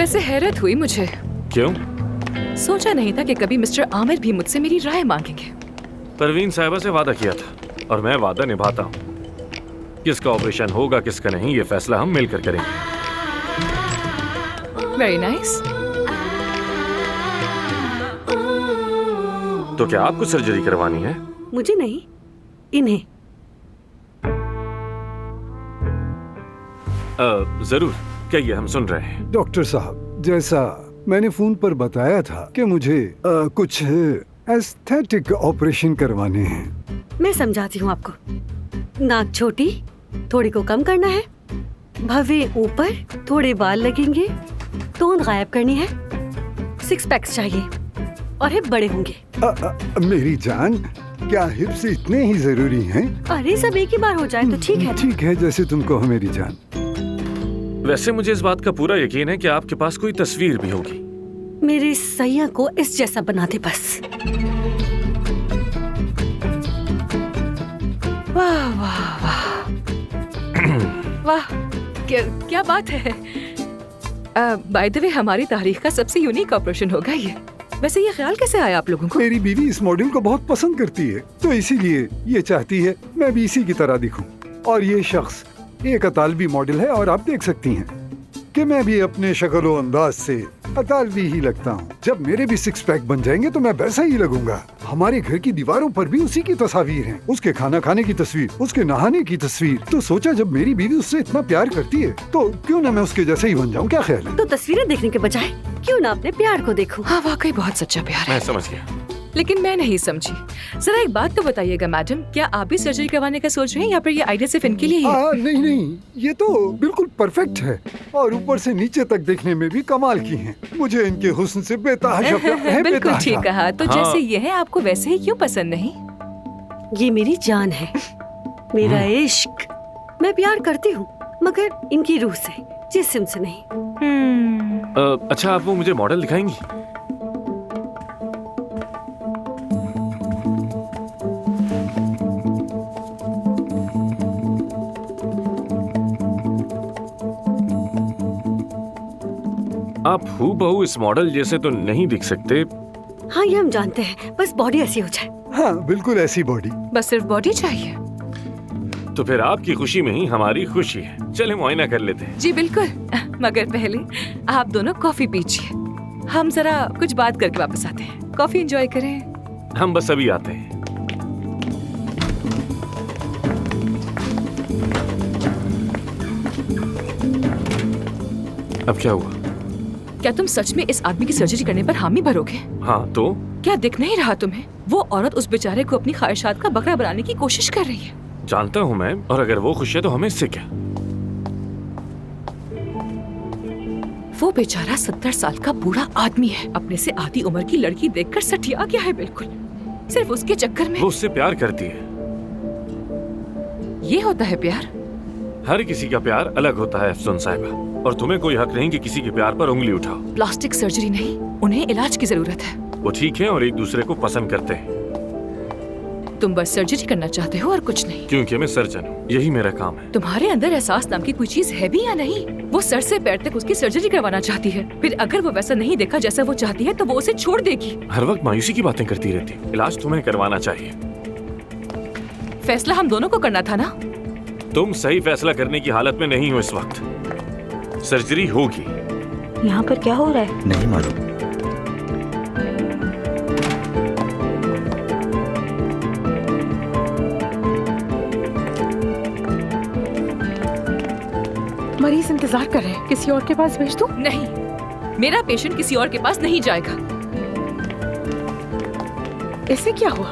वैसे हैरत हुई मुझे। क्यों? सोचा नहीं था कि कभी मिस्टर आमिर भी मुझसे मेरी राय मांगेंगे। परवीन साहिबा से वादा किया था और मैं वादा निभाता हूँ। किसका ऑपरेशन होगा किसका नहीं, ये फैसला हम मिलकर करेंगे। Very nice. तो क्या आपको सर्जरी करवानी है? मुझे नहीं, इन्हें। जरूर, कहिए, हम सुन रहे हैं। डॉक्टर साहब, जैसा मैंने फोन पर बताया था कि मुझे कुछ एस्थेटिक ऑपरेशन करवाने हैं। मैं समझाती हूँ आपको। नाक छोटी, थोड़ी को कम करना है, भवे ऊपर, थोड़े बाल लगेंगे, तोंद गायब करनी है, 6 पैक्स चाहिए और हिप बड़े होंगे। मेरी जान, क्या हिप्स इतने ही जरूरी हैं? अरे सब एक ही बार हो जाए तो ठीक है। ठीक है, जैसे तुम कहो मेरी जान। वैसे मुझे इस बात का पूरा यकीन है कि आपके पास कोई तस्वीर भी होगी। मेरे सैया को इस जैसा बना दे बस। वाह वाह वाह वाह, क्या बात है। बाय द वे, हमारी तारीख का सबसे यूनिक ऑपरेशन होगा ये। वैसे ये ख्याल कैसे आया आप लोगों को? मेरी बीवी इस मॉडल को बहुत पसंद करती है, तो इसीलिए ये चाहती है मैं भी इसी की तरह दिखूं। और ये शख्स एक अतालवी मॉडल है और आप देख सकती हैं कि मैं भी अपने शक्ल अंदाज से अतालवी ही लगता हूँ। जब मेरे भी 6 पैक बन जाएंगे तो मैं वैसा ही लगूंगा। हमारे घर की दीवारों पर भी उसी की तस्वीर हैं, उसके खाना खाने की तस्वीर, उसके नहाने की तस्वीर। तो सोचा जब मेरी बीवी उससे इतना प्यार करती है तो क्यों ना मैं उसके जैसे ही बन जाऊँ। क्या ख्याल है? तो तस्वीरें देखने के बजाय क्यों ना अपने प्यार को देखूं। हाँ, वाकई बहुत सच्चा प्यार है। मैं समझ गया, लेकिन मैं नहीं समझी। जरा एक बात तो बताइएगा मैडम, क्या आप भी सर्जरी करवाने का सोच रहे हैं या फिर ये आइडिया सिर्फ इनके लिए ही है? नहीं नहीं, ये तो बिल्कुल परफेक्ट है और ऊपर से नीचे तक देखने में भी कमाल की हैं। मुझे इनके हुस्न से बेतहाशा प्यार है। बिल्कुल ठीक कहा। तो हाँ। जैसे ये है, आपको वैसे ही क्यों पसंद नहीं? ये मेरी जान है, मेरा इश्क। मैं प्यार करती हूँ मगर इनकी रूह से, जिस्म से नहीं। अच्छा, आप वो मुझे मॉडल दिखाएंगी? आप हूबहू इस मॉडल जैसे तो नहीं दिख सकते। हाँ, ये हम जानते हैं, बस बॉडी ऐसी हो जाए। हाँ, बिल्कुल ऐसी बॉडी। बस सिर्फ बॉडी चाहिए? तो फिर आपकी खुशी में ही हमारी खुशी है। चले मुआयना कर लेते हैं। जी बिल्कुल, मगर पहले आप दोनों कॉफी पीजिए। हम जरा कुछ बात करके वापस आते हैं। कॉफी एंजॉय करें। हम बस अभी आते हैं। अब क्या हुआ? क्या तुम सच में इस आदमी की सर्जरी करने पर हामी भरोगे? हाँ तो? क्या दिख नहीं रहा तुम्हें? वो औरत उस बेचारे को अपनी ख्वाहिशात का बकरा बनाने की कोशिश कर रही है। जानता हूँ मैं, और अगर वो खुश है तो हमें इससे क्या? वो बेचारा 70 साल का बूढ़ा आदमी है, अपने से आधी उम्र की लड़की देखकर सठिया गया है बिल्कुल। सिर्फ उसके चक्कर में। वो उससे प्यार करती है। ये होता है प्यार? हर किसी का प्यार अलग होता है अफसोन साहिबा, और तुम्हें कोई हक नहीं कि किसी के प्यार पर उंगली उठाओ। प्लास्टिक सर्जरी नहीं, उन्हें इलाज की जरूरत है। वो ठीक है और एक दूसरे को पसंद करते हैं। तुम बस सर्जरी करना चाहते हो और कुछ नहीं। क्योंकि मैं सर्जन हूँ, यही मेरा काम है। तुम्हारे अंदर एहसास नाम की कोई चीज है भी या नहीं? वो सर से पैर तक उसकी सर्जरी करवाना चाहती है, फिर अगर वो वैसा नहीं देखा जैसा वो चाहती है तो वो उसे छोड़ देगी। हर वक्त मायूसी की बातें करती रहती। इलाज तुम्हें करवाना चाहिए। फैसला हम दोनों को करना था ना। तुम सही फैसला करने की हालत में नहीं हो इस वक्त। सर्जरी होगी। यहाँ पर क्या हो रहा है? नहीं मालूम। मरीज इंतजार कर रहे हैं, किसी और के पास भेज दूं? नहीं, मेरा पेशेंट किसी और के पास नहीं जाएगा। इसे क्या हुआ?